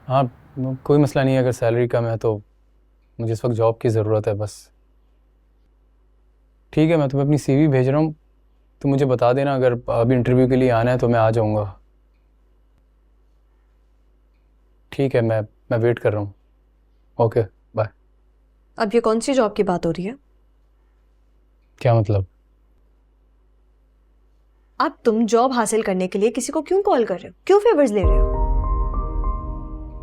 हाँ, कोई मसला नहीं है। अगर सैलरी कम है तो मुझे इस वक्त जॉब की ज़रूरत है बस। ठीक है, मैं तुम्हें अपनी सीवी भेज रहा हूँ, तुम मुझे बता देना। अगर अभी इंटरव्यू के लिए आना है तो मैं आ जाऊँगा। ठीक है, मैं वेट कर रहा हूँ। Okay, bye. अब ये कौन सी जॉब की बात हो रही है? क्या मतलब? अब तुम जॉब हासिल करने के लिए किसी को क्यों कॉल कर रहे हो? क्यों फेवर्स ले रहे हो?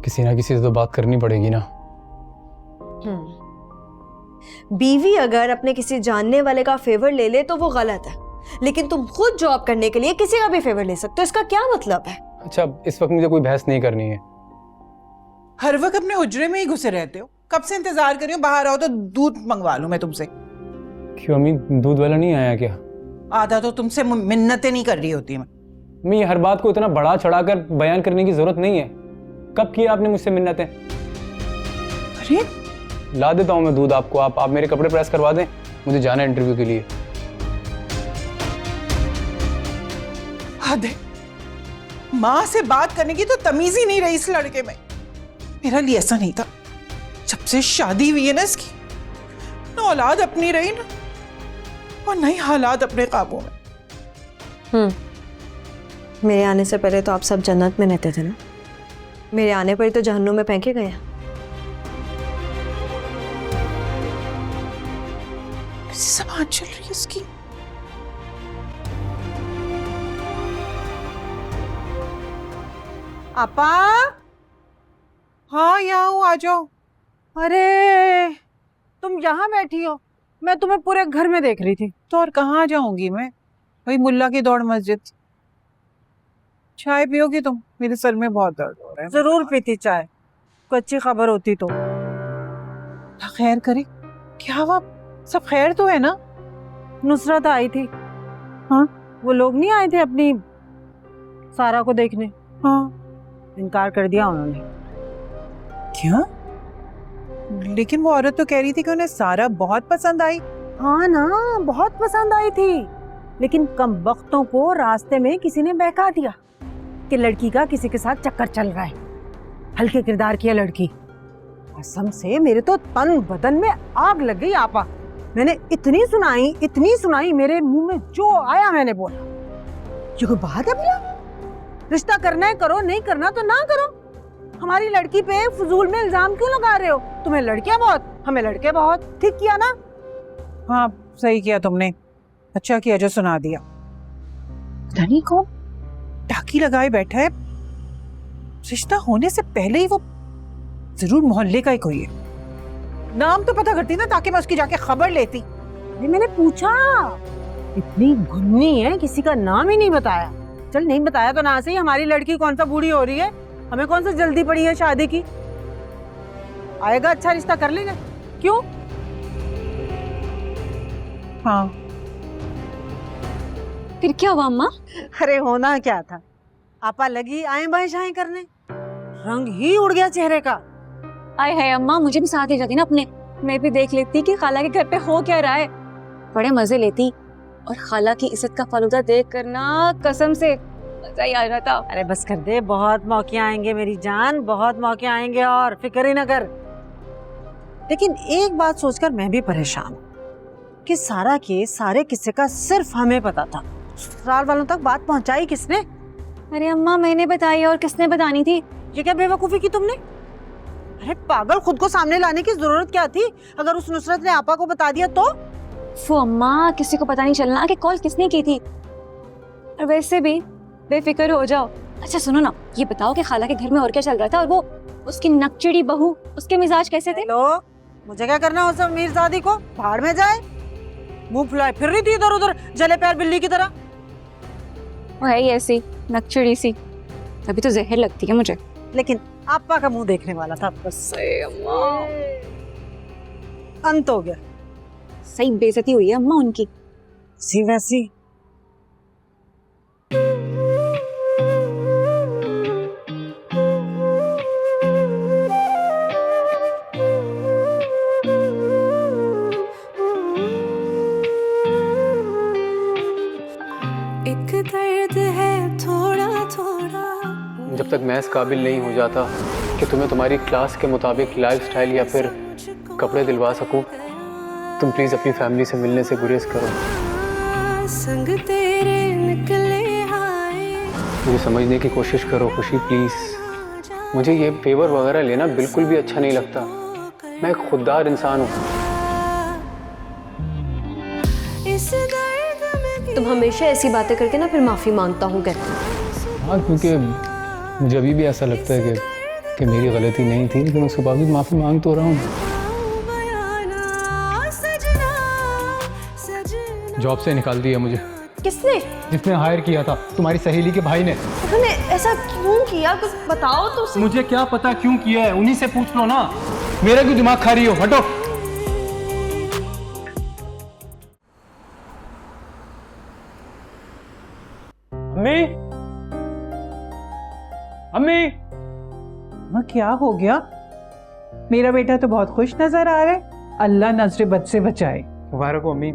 किसी ना किसी से तो बात करनी पड़ेगी ना। बीवी अगर अपने किसी जानने वाले का फेवर ले ले तो वो गलत है, लेकिन तुम खुद जॉब करने के लिए किसी का भी फेवर ले सकते हो। इसका क्या मतलब है? अच्छा, इस वक्त मुझे कोई बहस नहीं करनी है। हर वक्त अपने हुजरे में ही घुसे रहते हो। कब से इंतजार कर रही हूँ, बाहर आओ तो दूध मंगवा लूं मैं तुमसे। क्यों अम्मी, दूध वाला नहीं आया क्या? आधा तो तुमसे मिन्नतें नहीं कर रही होती मैं। अम्मी, हर बात को इतना बढ़ा चढ़ा कर बयान करने की जरूरत नहीं है। कब किया आपने मुझसे मिन्नतें? अरे ला देता हूँ मैं दूध आपको। आप मेरे कपड़े प्रेस करवा दें, मुझे जाना है इंटरव्यू के लिए। हद है, माँ से बात करने की तो तमीज ही नहीं रही इस लड़के में। मेरा लिए ऐसा नहीं था। जब से शादी हुई है ना इसकी, ना औलाद अपनी रही ना और नहीं हालात अपने काबू में। मेरे आने से पहले तो आप सब जन्नत में रहते थे ना। मेरे आने पर ही तो जहन्नुम में फेंके गए। कैसी जबान चल रही है इसकी। आपा, हाँ यहाँ हूँ, आ जाओ। अरे तुम यहाँ बैठी हो, मैं तुम्हें पूरे घर में देख रही थी। तो और कहाँ जाऊंगी मैं, वही मुल्ला की दौड़ मस्जिद। चाय पियोगी तुम? मेरे सर में बहुत दर्द हो रहा है। जरूर पीती चाय, कोई अच्छी खबर होती तो। खैर करे, क्या हुआ? सब खैर तो है ना? नुसरत आई थी। हाँ? वो लोग नहीं आए थे अपनी सारा को देखने? हाँ। इनकार कर दिया उन्होंने। क्या? लेकिन वो औरत तो कह रही थी कि उन्हें सारा बहुत पसंद आई। हाँ ना, बहुत पसंद आई थी, लेकिन कम वक्तों को रास्ते में किसी ने बहका दिया कि लड़की का किसी के साथ चक्कर चल रहा है। हल्के किरदार की है लड़की। कसम से मेरे तो तन बदन में आग लग गई आपा। मैंने इतनी सुनाई, मेरे मुंह में जो आया मैंने बोला। ये कोई बात है भैया? रिश्ता करना है करो, नहीं करना तो ना करो। हमारी लड़की पे फजूल में इल्जाम क्यों लगा रहे हो? तुम्हें लड़कियां बहुत, हमें लड़के बहुत। ठीक किया ना? हाँ सही किया तुमने, अच्छा किया जो सुना दिया। धनी कौन टाकी लगाए बैठा है? रिश्ता होने से पहले ही वो जरूर मोहल्ले का ही कोई है। नाम तो पता करती ना, ताकि मैं उसकी जाके खबर लेती। मैंने पूछा, इतनी घुन्नी है, किसी का नाम ही नहीं बताया। चल नहीं बताया तो ना सही, हमारी लड़की कौन सा बूढ़ी हो रही है, हमें कौन सा जल्दी पड़ी है शादी की। आएगा अच्छा रिश्ता कर लेगा। क्यों? हाँ। फिर क्या हुआ अम्मा? अरे होना क्या था, आपा लगी आए बाएं शाएं करने, रंग ही उड़ गया चेहरे का। आए है अम्मा, मुझे भी साथ ले जाती ना अपने, मैं भी देख लेती कि खाला के घर पे हो क्या रहा है। बड़े मजे लेती, और खाला की इज्जत का फालूदा देख कर ना कसम से मजा ही आ रहा था। अरे बस कर दे, बहुत मौके आएंगे मेरी जान, बहुत मौके आएंगे, और फिक्र ही ना कर। लेकिन एक बात सोचकर मैं भी परेशान हूँ कि सारा के सारे किस्से का सिर्फ हमें पता था, ससुराल वालों तक बात पहुंचाई किसने? अरे अम्मा मैंने बताई, और किसने बतानी थी? ये क्या बेवकूफी की तुमने? अरे पागल, खुद को सामने लाने की जरूरत क्या थी? अगर उस नुसरत ने आपा को बता दिया तो? वो अम्मा, किसी को पता नहीं चलना कि कॉल किसने की थी। और वैसे भी बेफिक्र हो जाओ। अच्छा सुनो ना, ये बताओ कि खाला के घर में और क्या चल रहा था, और वो उसकी नकचिड़ी बहू, उसके मिजाज कैसे थे? लो, मुझे क्या करना है उस मीरजादी को? भाड़ में जाए, मुंह फुलाए फिर रही थी इधर उधर जले पैर बिल्ली की तरह। वो है ही ऐसी नकचिड़ी सी, तभी तो जहर लगती है मुझे। लेकिन आपा का मुंह देखने वाला था बस। अंत हो गया। सही बेइज्जती हुई है अम्मा उनकी। सी वैसी। जब तक मैं इस काबिल नहीं हो जाता कि तुम्हें तुम्हारी क्लास के मुताबिक लाइफस्टाइल या फिर कपड़े दिलवा सकूं, तुम प्लीज़ अपनी फैमिली से मिलने से गुरेज करो। संग तेरे निकले मुझे समझने की कोशिश करो खुशी, प्लीज़। मुझे ये फेवर वगैरह लेना बिल्कुल भी अच्छा नहीं लगता। मैं एक खुददार इंसान हूँ। तुम हमेशा ऐसी बातें करके ना फिर माफ़ी मांगता हूँ कहते हो। हाँ, क्योंकि मुझे अभी भी ऐसा लगता है कि मेरी गलती नहीं थी, लेकिन उसके बाद भी माफ़ी मांग तो रहा हूँ। जॉब से निकाल दिया मुझे। किसने? जिसने हायर किया था, तुम्हारी सहेली के भाई ने। उन्होंने ऐसा क्यों किया, कुछ बताओ तो। मुझे क्या पता क्यों किया है, उन्हीं से पूछ लो ना। मेरा क्यों दिमाग खा रही हो, हटो। अम्मी, अम्मी। हाँ, क्या हो गया? मेरा बेटा तो बहुत खुश नजर आ रहा है। अल्लाह नजर बद से बचाए। मुबारक हो अम्मी,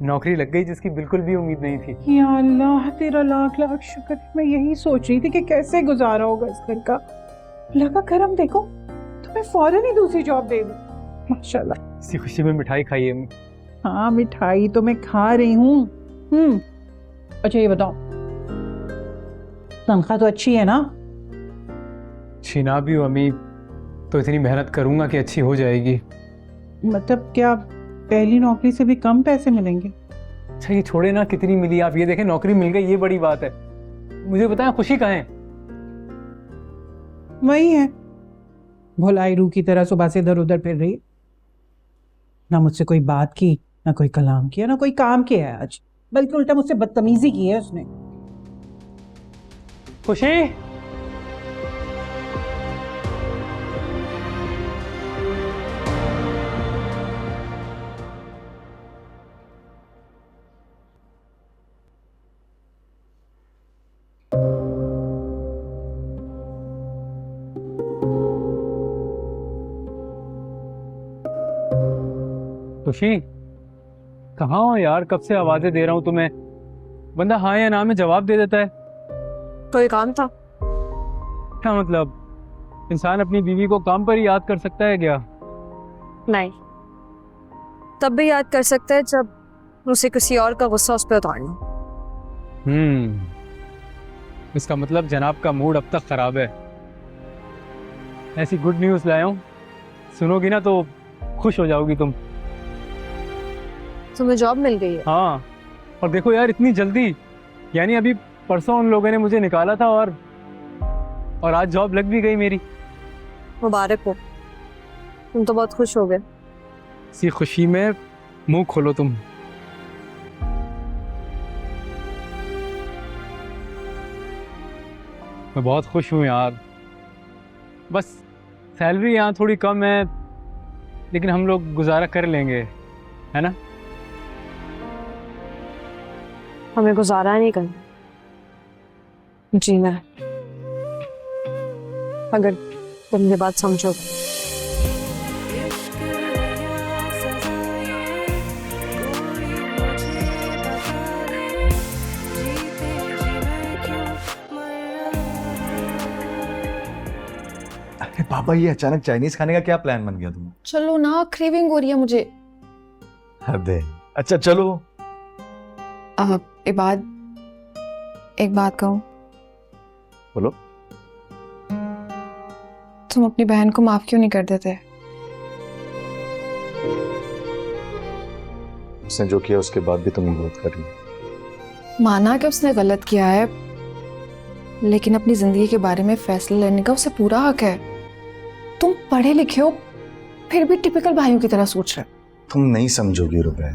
नौकरी लग गई जिसकी बिल्कुल भी उम्मीद नहीं थी। या अल्लाह, तेरा लाख लाख शुक्र है। मैं यही सोच रही थी कि कैसे गुजारा होगा इस घर का। लगा करम, देखो तुम्हें फौरन ही दूसरी जॉब दे दूं। माशाल्लाह। इसी खुशी में मिठाई खाई अम्मी। हाँ, मिठाई तो मैं खा रही हूँ। अच्छा ये बताओ, तनख्वाह तो अच्छी है ना? अच्छी ना भी हो अम्मी, तो इतनी मेहनत करूंगा कि अच्छी हो जाएगी। मतलब क्या पहली नौकरी से भी कम पैसे मिलेंगे? अच्छा ये छोड़े ना, कितनी मिली, आप ये देखें नौकरी मिल गई, ये बड़ी बात है। मुझे बताएं खुशी कहाँ है? वही है, भोलाई रूह की तरह सुबह से इधर उधर फिर रही है। ना मुझसे कोई बात की, ना कोई कलाम किया, ना कोई काम किया है आज, बल्कि उल्टा मुझसे बदतमीजी की है उसने। खुशी, खुशी कहाँ हो यार? कब से आवाजें दे रहा हूँ तुम्हें, बंदा हाँ या ना में जवाब दे देता है। कोई काम था? क्या मतलब, इंसान अपनी बीवी को काम पर ही याद कर सकता है क्या? नहीं, तब भी याद कर सकता है जब उसे किसी और का गुस्सा उस पर उतारना। इसका मतलब जनाब का मूड अब तक खराब है। ऐसी गुड न्यूज़ लाया हूँ, सुनोगी ना तो खुश हो जाओगी तुम। तुम्हें जॉब मिल गई है? हाँ, और देखो यार इतनी जल्दी, यानी अभी परसों उन लोगों ने मुझे निकाला था और आज जॉब लग भी गई मेरी। मुबारक हो, तुम तो बहुत खुश हो गए। इसी खुशी में मुंह खोलो तुम। मैं बहुत खुश हूँ यार, बस सैलरी यहाँ थोड़ी कम है, लेकिन हम लोग गुजारा कर लेंगे, है ना? हमें गुजारा नहीं करना, जीना है। अगर तुम ये बात समझो। अरे पापा, ये अचानक चाइनीज खाने का क्या प्लान बन गया तुम्हें? चलो ना, क्रेविंग हो रही है मुझे। अरे अच्छा चलो। एक बात कहूं? बोलो। तुम अपनी बहन को माफ क्यों नहीं कर देते? उसने जो किया उसके बाद भी तुम विरोध कर रही हो। माना कि उसने गलत किया है, लेकिन अपनी जिंदगी के बारे में फैसला लेने का उसे पूरा हक है। तुम पढ़े लिखे हो, फिर भी टिपिकल भाइयों की तरह सोच रहे हो। तुम नहीं समझोगी रुबैर।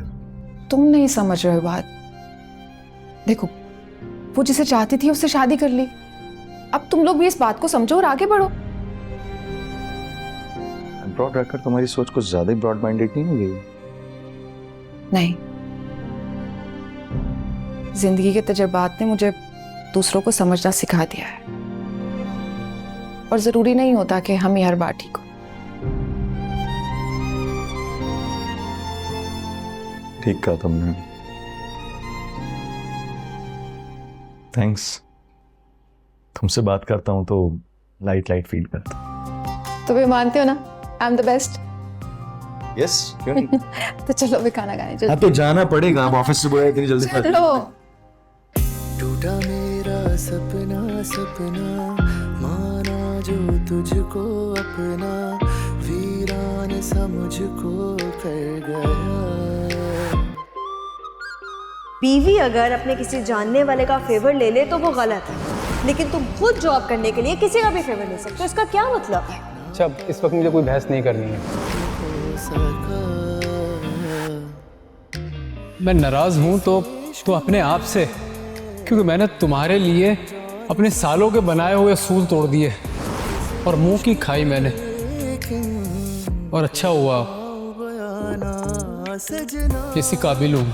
तुम नहीं समझ रहे हो बात। देखो, वो जिसे चाहती थी उससे शादी कर ली। अब तुम लोग भी इस बात को समझो और आगे बढ़ो। ब्रॉड रखकर तुम्हारी सोच कुछ ज्यादा ही ब्रॉड माइंडेड नहीं हो गई? नहीं, जिंदगी के तजुर्बात ने मुझे दूसरों को समझना सिखा दिया है, और जरूरी नहीं होता कि हम ही हर बार ठीक हो। ठीक कहा तुमने। थैंक्स। तुमसे बात करता हूं तो लाइट लाइट फील करता हूँ। तो वे मानते हो ना, I am the best. Yes, क्यों नहीं? तो चलो अभी खाना खाने चलो। हाँ तो जाना पड़ेगा, अब ऑफिस से बोला इतनी जल्दी खा चलो। टूटा मेरा सपना सपना, माना जो तुझको अपना, वीरान सा मुझको कर गया। बीवी अगर अपने किसी जानने वाले का फेवर ले ले तो वो गलत है, लेकिन तुम खुद जॉब करने के लिए किसी का भी फेवर ले सकते हो, इसका क्या मतलब है? अच्छा, इस वक्त मुझे कोई बहस नहीं करनी है। मैं नाराज हूं तो अपने आप से, क्योंकि मैंने तुम्हारे लिए अपने सालों के बनाए हुए असूल तोड़ दिए और मुंह की खाई मैंने। और अच्छा हुआ किसी काबिल हूं।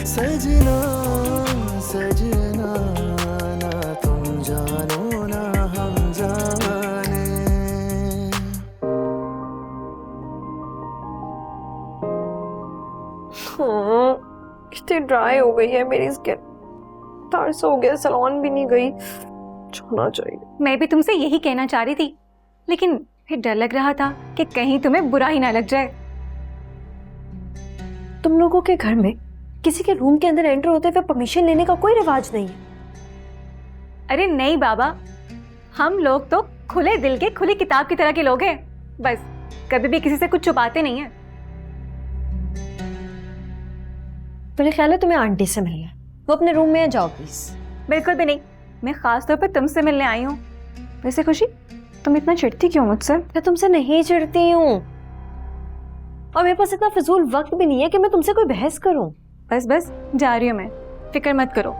सजना सजना ना तुम जानो ना हम जाने। कितनी ड्राई हो गई है मेरी स्किन, तरस हो गया, सैलून भी नहीं गई, जाना चाहिए। मैं भी तुमसे यही कहना चाह रही थी, लेकिन फिर डर लग रहा था कि कहीं तुम्हें बुरा ही ना लग जाए। तुम लोगों के घर में किसी के रूम के अंदर एंटर होते हुए परमिशन लेने का कोई रिवाज नहीं है। अरे नहीं बाबा, हम लोग तो खुले दिल के, खुली किताब की तरह के लोग हैं। बस कभी भी किसी से कुछ छुपाते नहीं है। मेरे ख्याल है तुम्हें आंटी से मिलना है, वो अपने रूम में जाओ प्लीज। बिल्कुल भी नहीं, मैं खास तौर पर तुमसे मिलने आई हूँ। वैसे खुशी, तुम इतना चिढ़ती क्यों मुझसे? मैं तुमसे नहीं चिढ़ती हूँ, और मेरे पास इतना फिजूल वक्त भी नहीं है कि मैं तुमसे कोई बहस करूं। बस बस जा रही हूँ मैं, फिक्र मत करो।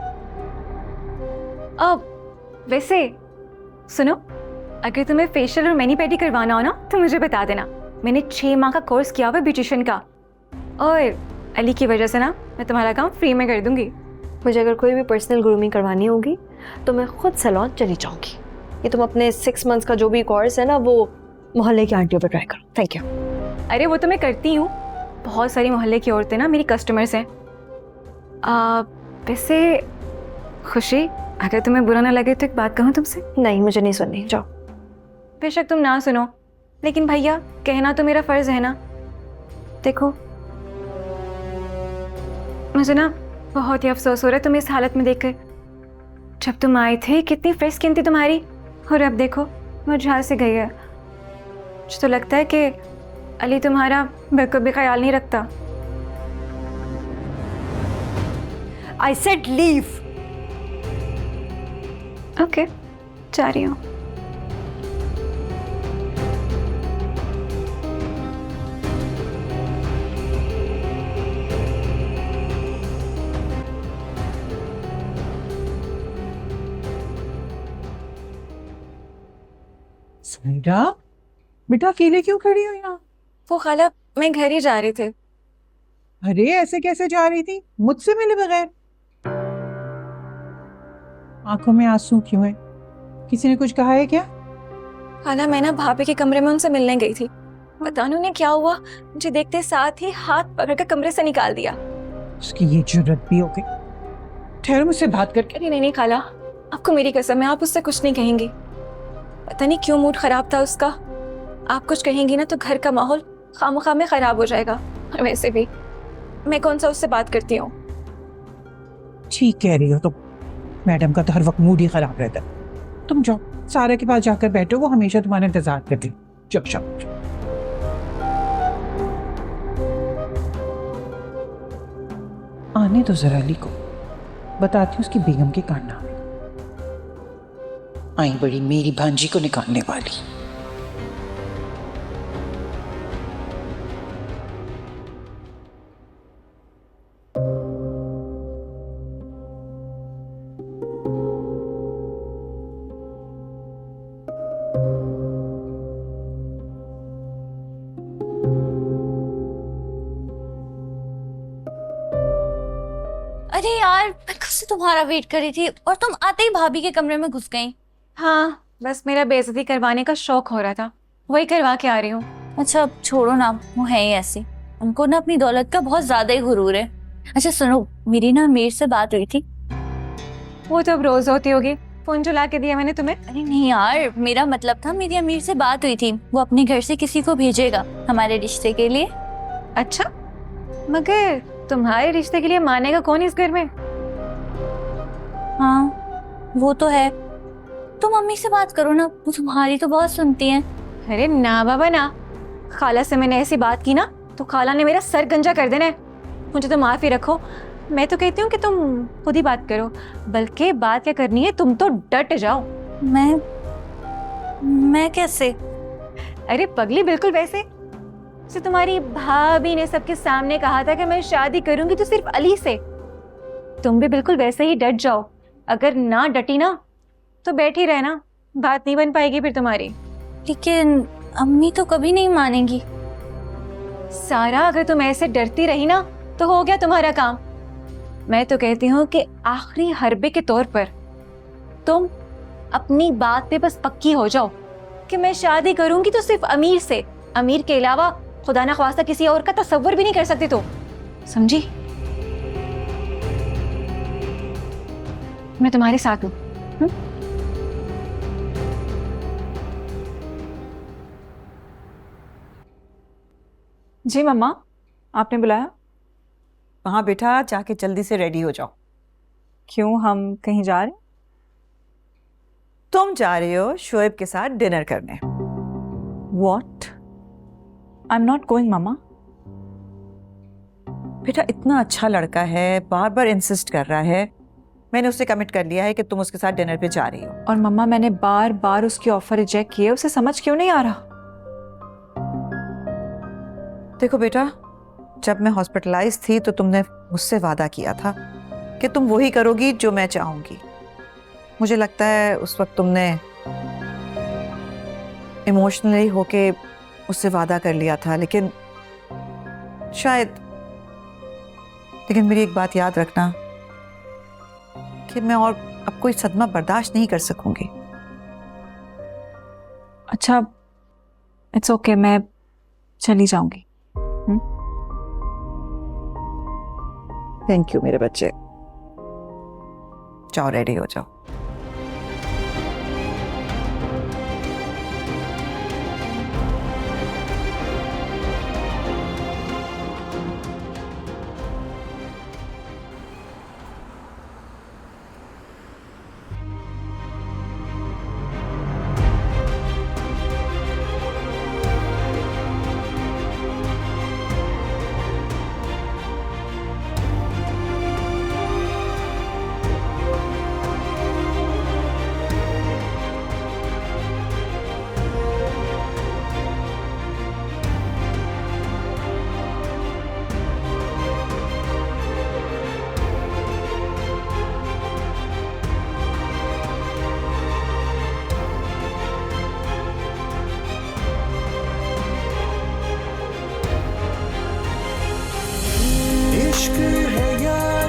अब वैसे सुनो, अगर तुम्हें फेशियल और मैनी पेडी करवाना हो ना तो मुझे बता देना। मैंने 6 माह का कोर्स किया हुआ ब्यूटिशियन का, और अली की वजह से ना मैं तुम्हारा काम फ्री में कर दूंगी। मुझे अगर कोई भी पर्सनल ग्रूमिंग करवानी होगी तो मैं खुद सैलून चली जाऊंगी। ये तुम अपने 6 मंथ्स का जो भी कोर्स है ना, वो मोहल्ले की आंटियों पर ट्राई करो। Thank you. अरे वो तो मैं करती हूँ, बहुत सारी मोहल्ले की औरतें ना मेरी कस्टमर्स हैं। वैसे खुशी, अगर तुम्हें बुरा ना लगे तो एक बात कहूँ तुमसे? नहीं, मुझे नहीं सुननी, जाओ। बेशक तुम ना सुनो, लेकिन भैया कहना तो मेरा फर्ज है ना। देखो, मुझे ना बहुत ही अफसोस हो रहा है तुम्हें इस हालत में देखकर। जब तुम आए थे कितनी फ्रेश स्किन थी तुम्हारी, और अब देखो मुरझा से गई है। मुझे तो लगता है कि अली तुम्हारा बिल्कुल भी ख्याल नहीं रखता। I said leave. ओके, जा रही हूँ। समीरा, बेटा अकेले क्यों खड़ी हो यहाँ? वो खाला, मैं घर ही जा रही थी। अरे ऐसे कैसे जा रही थी मुझसे मिले बगैर? आंखों में आंसू क्यों है? किसी ने कुछ कहा है क्या? खाला, मैं ना भाभी के कमरे में उनसे मिलने गई थी। पता नहीं उन्हें क्या हुआ, मुझे देखते साथ ही हाथ पकड़कर कमरे से निकाल दिया। उसकी ये जुर्रत भी हो गई। ठहरो, मुझसे बात करके। अरे नहीं नहीं खाला, आपको मेरी कसम है, आप उससे कुछ नहीं कहेंगी। पता नहीं क्यों मूड खराब था उसका। आप कुछ कहेंगी ना तो घर का माहौल खामखा में खराब हो जाएगा। और वैसे भी मैं कौन सा उससे बात करती हूँ। ठीक कह रही हो तुम। मैडम का तो हर वक्त मूड ही खराब रहता है। तुम जाओ, सारा के पास जाकर बैठो, वो हमेशा तुम्हारा इंतजार करती। चुप चुप। आने दो जरा अली को, बताती हूँ उसकी बेगम के कारनामे। आई बड़ी मेरी भांजी को निकालने वाली। अरे यार, मैं कब से तुम्हारा वेट कर रही थी और तुम आते ही भाभी के कमरे में घुस गई। हाँ, बस मेरा बेइज्जती करवाने का शौक हो रहा था, वही करवा के आ रही हूँ। अच्छा अब छोड़ो ना, वो है ही ऐसी। उनको ना अपनी दौलत का बहुत ज्यादा ही गुरूर है। अच्छा सुनो, मेरी ना अमीर से बात हुई थी। वो तो अब रोज होती होगी। फोन जो ला के दिया मैंने तुम्हें। अरे नहीं यार, मेरा मतलब था मेरी अमीर से बात हुई थी, वो अपने घर से किसी को भेजेगा हमारे रिश्ते के लिए। अच्छा, मगर तुम्हारे रिश्ते के लिए मानेगा कौन इस घर में? हाँ वो तो है, तुम मम्मी से बात करो ना, वो तुम्हारी तो बहुत सुनती हैं। अरे ना बाबा ना, खाला से मैंने ऐसी बात की ना तो खाला ने मेरा सर गंजा कर देना है। मुझे तो माफी रखो, मैं तो कहती हूँ कि तुम खुद ही बात करो, बल्कि बात क्या करनी है, तुम तो डट जाओ। मैं कैसे? अरे पगली, बिल्कुल वैसे जैसे तुम्हारी भाभी ने सबके सामने कहा था कि मैं शादी करूंगी तो सिर्फ अली से। तुम भी बिल्कुल वैसे ही डट जाओ। अगर ना डटी ना तो बैठी रहना, बात नहीं बन पाएगी फिर तुम्हारी। लेकिन अम्मी तो कभी नहीं मानेंगी। सारा, अगर तुम ऐसे डरती रही ना तो हो गया तुम्हारा काम। मैं तो कहती हूँ कि आखिरी हरबे के तौर पर तुम अपनी बात पे बस पक्की हो जाओ कि मैं शादी करूंगी तो सिर्फ अमीर से, अमीर के अलावा खुदा ना ख्वास्ता किसी और का तसव्वुर भी नहीं कर सकती। तो समझी? मैं तुम्हारे साथ हूँ। जी मम्मा, आपने बुलाया? हाँ बेटा, जाके जल्दी से रेडी हो जाओ। क्यों, हम कहीं जा रहे हैं? तुम जा रहे हो शोएब के साथ डिनर करने। What? I am not going mamma. बेटा इतना अच्छा लड़का है, बार बार इंसिस्ट कर रहा है, मैंने उससे कमिट कर लिया है कि तुम उसके साथ डिनर पे जा रही हो। और मम्मा मैंने बार बार उसकी ऑफर रिजेक्ट किए, उसे समझ क्यों नहीं आ रहा? देखो बेटा, जब मैं हॉस्पिटलाइज थी तो तुमने मुझसे वादा किया था कि तुम वही करोगी जो मैं चाहूंगी। मुझे लगता है उस वक्त तुमने इमोशनली होके उससे वादा कर लिया था, लेकिन मेरी एक बात याद रखना कि मैं और अब कोई सदमा बर्दाश्त नहीं कर सकूंगी। अच्छा, इट्स ओके, मैं चली जाऊंगी। थैंक यू मेरे बच्चे, जाओ रेडी हो जाओ।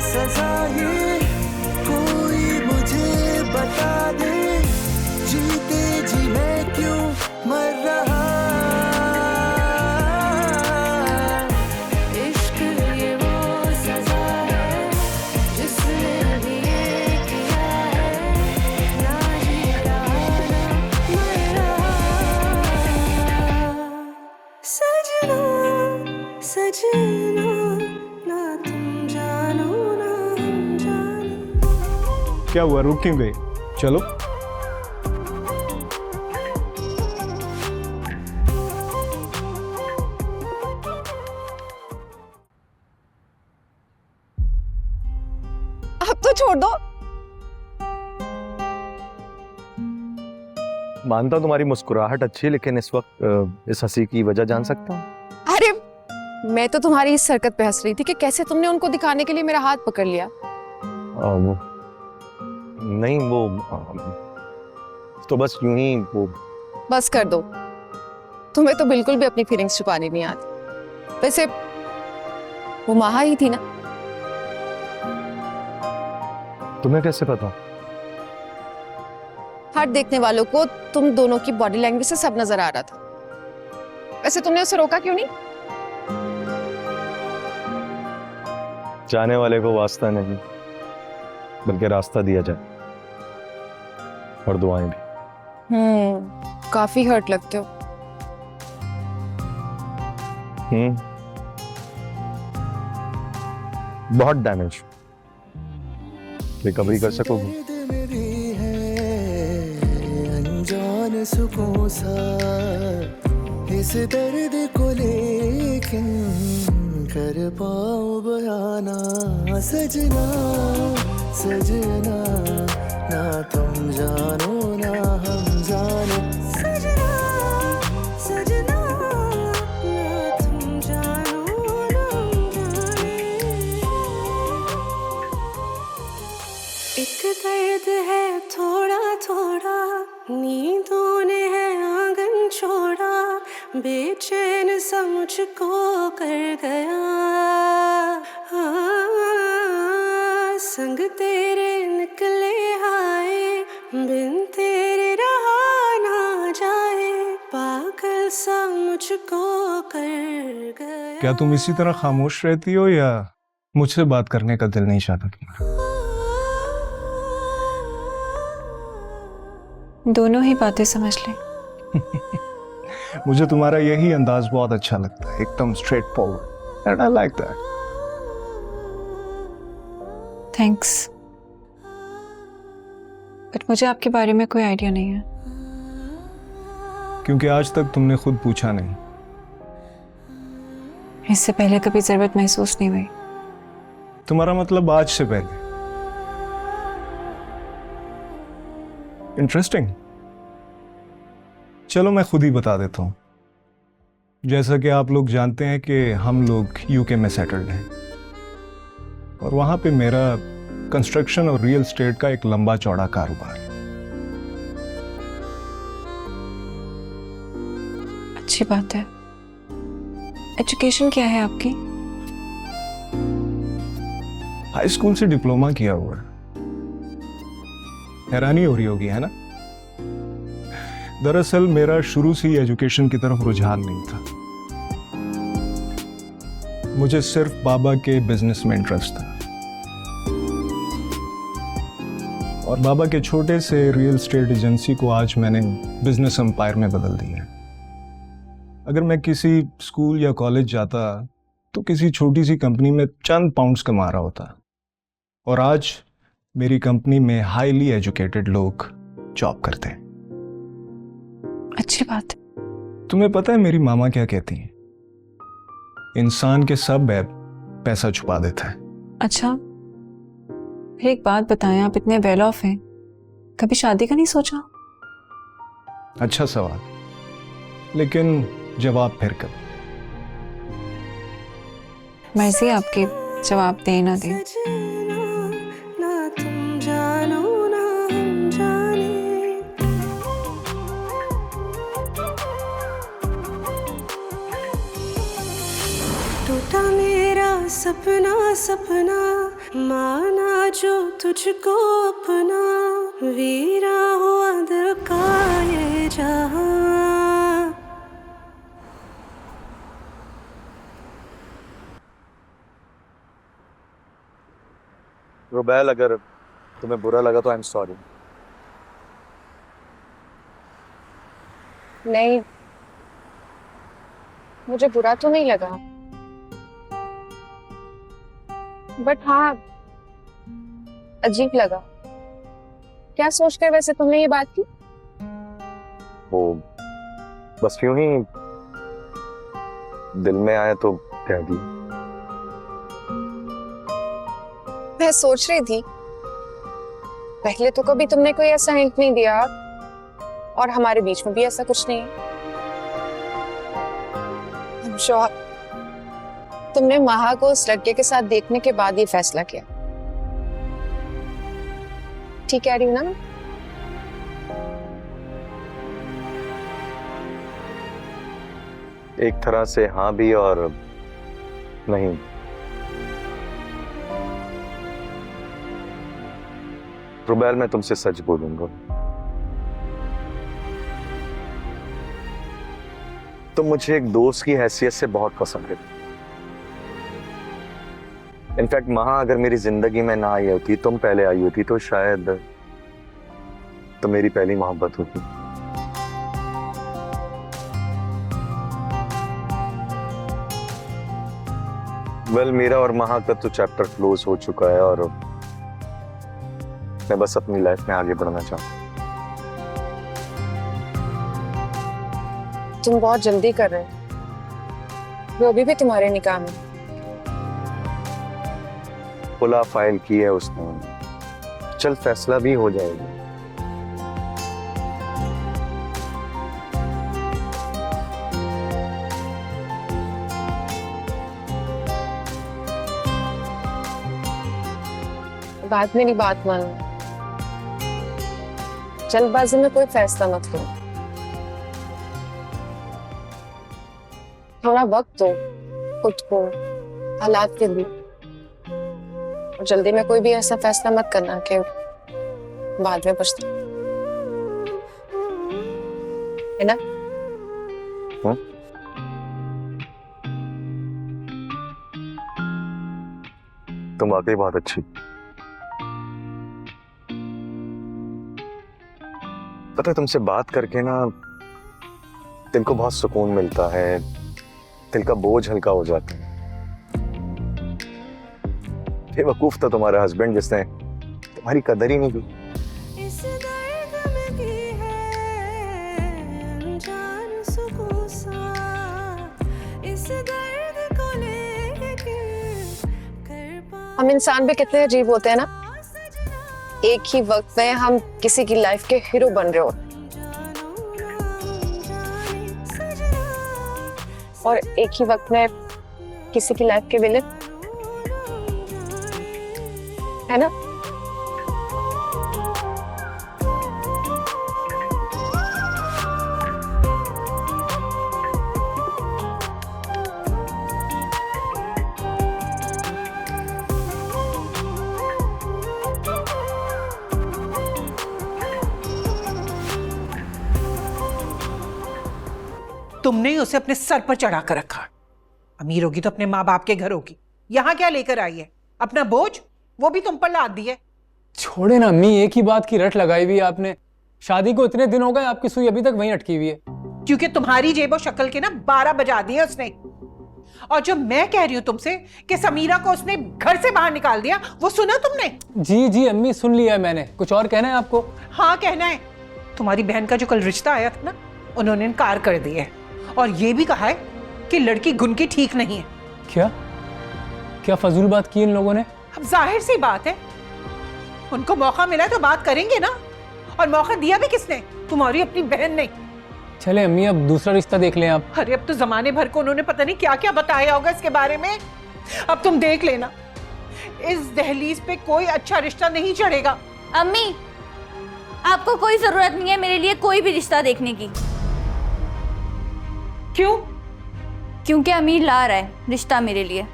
सजा ये कोई मुझे बता दे, जीते जी मैं क्यों मर रहा। इश्क ये वो सजा है जिसने भी ये किया है, ना जी रहा ना मर रहा। सजना सजना ना तुम जानो ना हम जाने। क्या हुआ, रुक क्यों गए? चलो। अब तो छोड़ दो। मानता हूं तुम्हारी मुस्कुराहट अच्छी है, लेकिन इस वक्त इस हंसी की वजह जान सकता हूँ? अरे मैं तो तुम्हारी इस हरकत पे हंस रही थी कि कैसे तुमने उनको दिखाने के लिए मेरा हाथ पकड़ लिया। वो नहीं, वो तो बस यूं ही वो। बस कर दो, तुम्हें तो बिल्कुल भी अपनी फीलिंग्स छुपानी नहीं आती। वैसे वो माहा ही थी ना? तुम्हें कैसे पता? हर देखने वालों को तुम दोनों की बॉडी लैंग्वेज से सब नजर आ रहा था। वैसे तुमने उसे रोका क्यों नहीं? जाने वाले को वास्ता नहीं, बल्कि रास्ता दिया जाए। और दुआएं भी। काफी हर्ट लगते हो। बहुत डैमेज। रिकवरी कर सकोगे? दर्द मेरी है अनजान सुकून सा, इस दर्द को लेकिन कर पाऊं बयाना। सजना सजना ना तुम जानो ना हम जाने। सजना सजना ना तुम जानो ना हम जाने। एक दर्द है थोड़ा थोड़ा, नींदों ने है आंगन छोड़ा, बेचैन सा मुझको कर गया। संग तेरे निकले आए, बिन तेरे रहा ना जाए, पागल सा मुझको कर गया। क्या तुम इसी तरह खामोश रहती हो या मुझसे बात करने का दिल नहीं चाहता तुम्हारा? दोनों ही बातें समझ ले। मुझे तुम्हारा यही अंदाज बहुत अच्छा लगता है, एकदम straight forward, and I like that. Thanks, but मुझे आपके बारे में कोई आइडिया नहीं है। क्योंकि आज तक तुमने खुद पूछा नहीं। इससे पहले कभी जरूरत महसूस नहीं हुई। तुम्हारा मतलब आज से पहले? इंटरेस्टिंग। चलो मैं खुद ही बता देता हूं। जैसा कि आप लोग जानते हैं कि हम लोग यूके में सेटल्ड हैं और वहां पे मेरा कंस्ट्रक्शन और रियल एस्टेट का एक लंबा चौड़ा कारोबार है। अच्छी बात है। एजुकेशन क्या है आपकी? हाई स्कूल से डिप्लोमा किया हुआ है। हैरानी हो रही होगी, है ना? दरअसल मेरा शुरू से ही एजुकेशन की तरफ रुझान नहीं था। मुझे सिर्फ बाबा के बिजनेस में इंटरेस्ट था और बाबा के छोटे से रियल एस्टेट एजेंसी को आज मैंने बिजनेस एम्पायर में बदल दिया है। अगर मैं किसी स्कूल या कॉलेज जाता तो किसी छोटी सी कंपनी में चंद पाउंड्स कमा रहा होता, और आज मेरी कंपनी में हाईली एजुकेटेड लोग जॉब करते हैं। अच्छी बात है। तुम्हें पता है मेरी मामा क्या कहती हैं? इंसान के सब ऐब पैसा छुपा देता है। अच्छा, फिर एक बात बताएं, आप इतने वेल ऑफ हैं, कभी शादी का नहीं सोचा? अच्छा सवाल, लेकिन जवाब फिर कब? मर्जी आपकी, जवाब दें ना दें। ना तुम जानो ना हम जाने। टूटा मेरा सपना सपना, माना जो तुझको अपना, वीरा हुआ दिल का ये जहां। रुबैल, अगर तुम्हें बुरा लगा तो आई एम सॉरी। नहीं, मुझे बुरा तो नहीं लगा, बट हाँ अजीब लगा। क्या सोचकर वैसे तुमने ये बात की? वो बस यूं ही दिल में आया तो कह दी। मैं सोच रही थी पहले तो कभी तुमने कोई ऐसा हिंट नहीं दिया, और हमारे बीच में भी ऐसा कुछ नहीं है। I'm sure तुमने महा को उस लड़के के साथ देखने के बाद ये फैसला किया। ठीक कह रही हूँ ना? एक तरह से हाँ भी और नहीं। रुबैल, मैं तुमसे सच बोलूंगा, तुम मुझे एक दोस्त की हैसियत से बहुत पसंद है। इनफैक्ट महा अगर मेरी जिंदगी में ना आई होती, तुम पहले आई होती, तो शायद तो मेरी पहली मोहब्बत होती। वेल, मेरा और महा का तो चैप्टर क्लोज हो चुका है और मैं बस अपनी लाइफ में आगे बढ़ना चाहता हूँ। तुम बहुत जल्दी कर रहे हो, वो अभी भी तुम्हारे निकाह में। खुला फाइल की है उसने, चल फैसला भी हो जाएगा। बात मेरी बात मानो, जल्दबाजी में कोई फैसला मत करो, थोड़ा वक्त दो खुद को, हालात के लिए। और जल्दी में कोई भी ऐसा फैसला मत करना कि बाद में पछता, है ना? तुम वाकई बहुत अच्छी। पता है, तुमसे बात करके ना दिल को बहुत सुकून मिलता है, दिल का बोझ हल्का हो जाता है। बेवकूफ था तुम्हारा हस्बैंड जिसने तुम्हारी कदर ही नहीं की। इस दर्द में भी है अनजान सुकून सा, इस दर्द को लेके कर पा। हम इंसान भी कितने अजीब होते हैं ना, एक ही वक्त में हम किसी की लाइफ के हीरो बन रहे हो और एक ही वक्त में किसी की लाइफ के विलेन, है ना? तुमने ही उसे अपने सर पर चढ़ा कर रखा। अमीर होगी तो अपने माँ बाप के घर होगी, यहाँ क्या लेकर आई है? अपना बोझ वो भी तुम पर लाद दी है। छोड़े ना अम्मी, एक ही बात की रट लगाई हुई है आपने। शादी को इतने दिन हो गए, आपकी सुई अभी तक वहीं अटकी हुई है। क्योंकि तुम्हारी जेब और शक्ल के ना 12 बजा दिए उसने। और जो मैं कह रही हूँ तुमसे कि समीरा को उसने घर से बाहर निकाल दिया, वो सुना तुमने? जी जी अम्मी, सुन लिया है मैंने। कुछ और कहना है आपको? हाँ कहना है। तुम्हारी बहन का जो कल रिश्ता आया था ना, उन्होंने इनकार कर दिया है और ये भी कहा है कि लड़की गुण की ठीक नहीं है। क्या क्या फजूल बात की इन लोगों ने? अब जाहिर सी बात है, उनको मौका मिला है तो बात करेंगे ना। और मौका दिया भी किसने? तुम्हारी अपनी बहन ने। चले अम्मी, अब दूसरा रिश्ता देख लें आप। अरे अब तो जमाने भर को उन्होंने पता नहीं क्या क्या बताया होगा इसके बारे में। अब तुम देख लेना, इस दहलीज पे कोई अच्छा रिश्ता नहीं चढ़ेगा। अम्मी, आपको कोई जरूरत नहीं है मेरे लिए कोई भी रिश्ता देखने की। क्यों? क्योंकि अमीर ला रहा है रिश्ता मेरे लिए।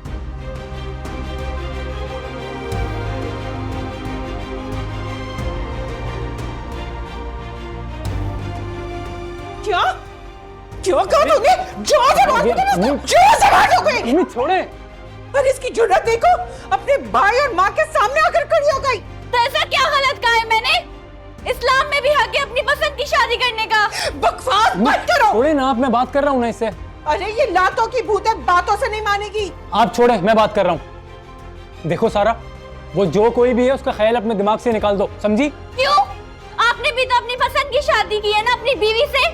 क्या क्या कहा तूने? जोर से बात करो, जोर से बात करो। अम्मी छोड़े। और इसकी जुर्रत देखो, अपने भाई और माँ के सामने आकर खड़ी हो गई। तो ऐसा क्या गलत कहा है मैंने? इस्लाम में भी हक है अपनी पसंद की शादी करने का। बकवास मत करो। छोड़े ना आप, मैं बात कर रहा हूँ ना इससे। अरे ये लातों की भूत है, बातों से नहीं मानेगी। आप छोड़े, मैं बात कर रहा हूँ। देखो सारा, वो जो कोई भी है उसका ख्याल अपने दिमाग से निकाल दो, समझी? क्यों? आपने भी तो अपनी पसंद की शादी की है ना अपनी बीवी से,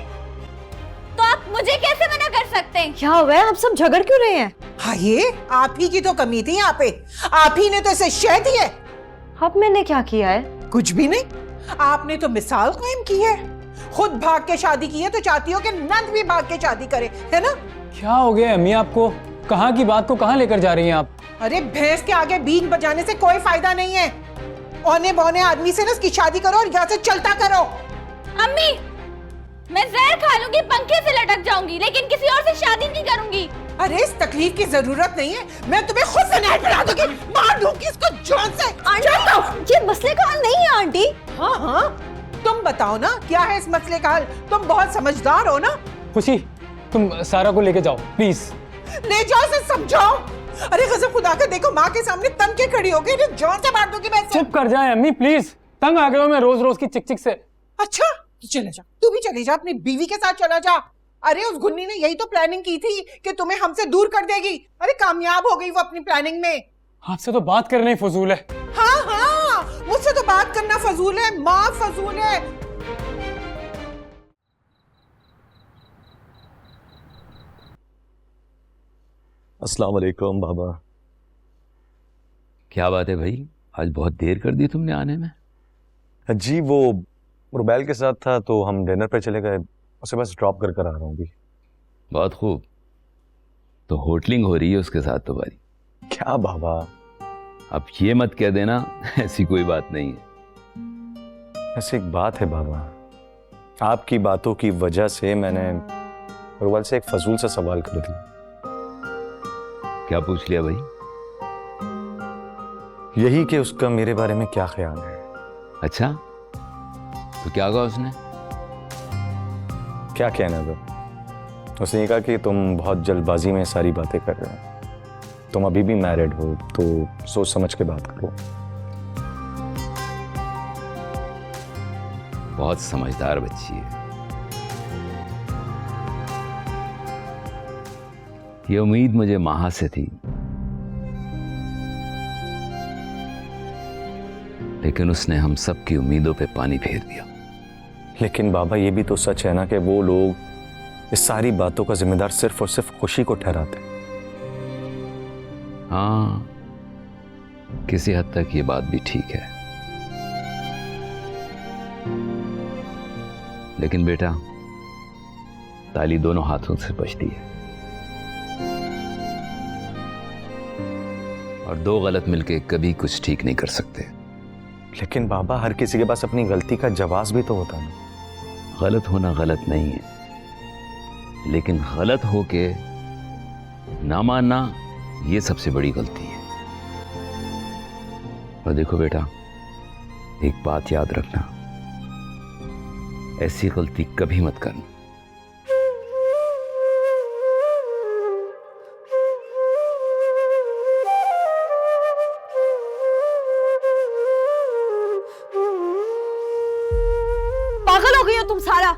तो आप मुझे कैसे मना कर सकते हैं? क्या हुआ है? आप सब झगड़ क्यों रहे हैं? हाँ, ये आप ही की तो कमी थी यहाँ पे। आप ही ने तो इसे शह दी है। अब मैंने क्या किया है? कुछ भी नहीं, आपने तो मिसाल कायम की है। खुद भाग के शादी की है तो चाहती हो कि नंद भी भाग के शादी करे, है ना? क्या हो गया अम्मी आपको? कहाँ की बात को कहाँ लेकर जा रही हैं आप? अरे भैंस के आगे बीन बजाने से कोई फायदा नहीं है। औने बौने आदमी से ना इसकी शादी करो और यहाँ से चलता करो। अम्मी, मैं जहर खा लूंगी, पंखे से लटक जाऊंगी, लेकिन किसी और से शादी नहीं करूंगी। अरे इस तकलीफ की जरूरत नहीं है, मैं तुम्हें खुद से नहर पिला दूंगी, मार दूंगी इसको जान से। आंटी, ये मसले का हल नहीं है आंटी। हाँ हाँ, तुम बताओ ना क्या है इस मसले का हल? तुम बहुत समझदार हो ना। खुशी, तुम सारा को लेके जाओ प्लीज। ले जाओ, से समझाओ। अरे कसम खुदा का, देखो माँ के सामने तन के खड़ी हो गई, जान से मार दूंगी मैं इसे। चुप कर जाए अम्मी प्लीज, तंग आ गए हो मैं रोज रोज की चिक चिक से। अच्छा तो चले जा, तू भी चली जा, अपनी बीवी के साथ चला जा। अरे उस गुन्नी ने यही तो प्लानिंग की थी कि तुम्हें हमसे दूर कर देगी। अरे कामयाब हो गई वो अपनी प्लानिंग में। आपसे तो बात करना ही फजूल है। हाँ, मुझसे तो बात करना फजूल है, माँ फजूल है। अस्सलाम वालेकुम बाबा। क्या बात है भाई, आज बहुत देर कर दी तुमने आने में? जी वो रुबैल के साथ था तो हम डिनर पे चले गए, उसे बस ड्रॉप कर कर आ रहा हूँ भी। बहुत खूब, तो होटलिंग हो रही है उसके साथ तुम्हारी? क्या बाबा, अब ये मत कह देना ऐसी कोई बात नहीं है। ऐसी एक बात है बाबा, आपकी बातों की वजह से मैंने रुबैल से एक फजूल सा सवाल कर दिया। क्या पूछ लिया भाई? यही कि उसका मेरे बारे में क्या ख्याल है। अच्छा, तो क्या कहा उसने? क्या कहना था, उसने ये कहा कि तुम बहुत जल्दबाजी में सारी बातें कर रहे हो, तुम अभी भी मैरिड हो तो सोच समझ के बात करो। बहुत समझदार बच्ची है। ये उम्मीद मुझे माहा से थी, लेकिन उसने हम सब की उम्मीदों पे पानी फेर दिया। लेकिन बाबा ये भी तो सच है ना कि वो लोग इस सारी बातों का जिम्मेदार सिर्फ और सिर्फ खुशी को ठहराते हैं। हाँ, किसी हद तक ये बात भी ठीक है, लेकिन बेटा ताली दोनों हाथों से बजती है और दो गलत मिलके कभी कुछ ठीक नहीं कर सकते। लेकिन बाबा हर किसी के पास अपनी गलती का जवाब भी तो होता है। गलत होना गलत नहीं है, लेकिन गलत होके ना मानना ये सबसे बड़ी गलती है। और देखो बेटा, एक बात याद रखना, ऐसी गलती कभी मत करना। पागल हो गई हो तुम सारा।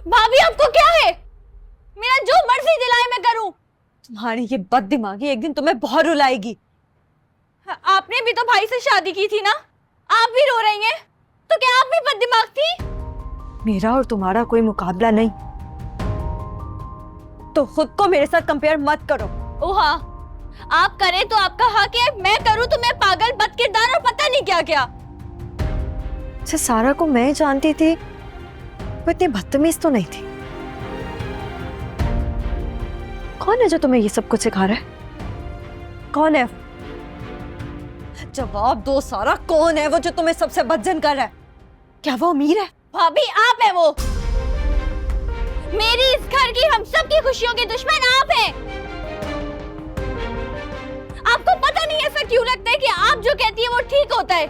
भाभी आपको क्या है, मेरा जो मर्जी दिलाए मैं करूं। तुम्हारी ये बददिमागी एक दिन तुम्हें बहुत रुलाएगी। आपने भी तो भाई से शादी की थी ना, आप भी रो रही हैं, तो क्या आप भी बददिमाग थी? मेरा और तुम्हारा कोई मुकाबला नहीं, तो खुद को मेरे साथ कंपेयर मत करो। ओ हाँ, आप करें तो आपका हक है, मैं करूं तो मैं पागल, बदकिरदार और पता नहीं क्या क्या। अच्छा, सारा को मैं जानती थी, वो इतनी बदतमीज तो नहीं थी। कौन है जो तुम्हें ये सब कुछ सिखा रहा है? कौन है? जवाब दो सारा, कौन है वो जो तुम्हें सबसे बदजन कर रहा है? क्या वो अमीर है? भाभी आप है वो। मेरी इस घर की, हम सब की खुशियों के दुश्मन आप हैं। आपको पता नहीं ऐसा क्यों लगता है कि आप जो कहती है वो ठीक होता है,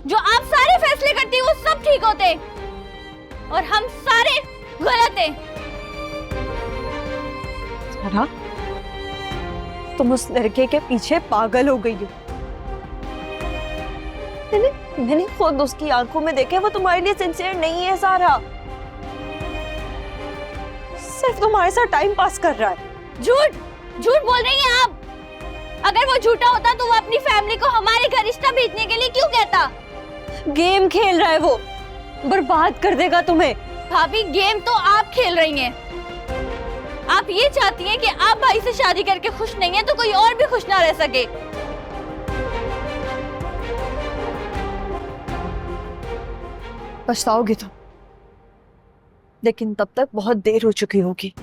जो आप सारे फैसले करती है वो सब ठीक होते हैं और हम सारे गलत हैं। सारा, तुम उस लड़के के पीछे पागल हो गई हो। मैंने खुद उसकी आंखों में देखे, वो तुम्हारे लिए सिंसियर नहीं है सारा, सिर्फ तुम्हारे साथ टाइम पास कर रहा है। झूठ बोल रही हैं आप। अगर वो झूठा होता तो वो अपनी फैमिली को हमारे घर रिश्ता भेजने के लिए क्यों कहता? गेम खेल रहा है वो, बर्बाद कर देगा तुम्हें। भाभी गेम तो आप खेल रही हैं। आप ये चाहती हैं कि आप भाई से शादी करके खुश नहीं हैं तो कोई और भी खुश ना रह सके। पछताओगी तुम, लेकिन तब तक बहुत देर हो चुकी होगी।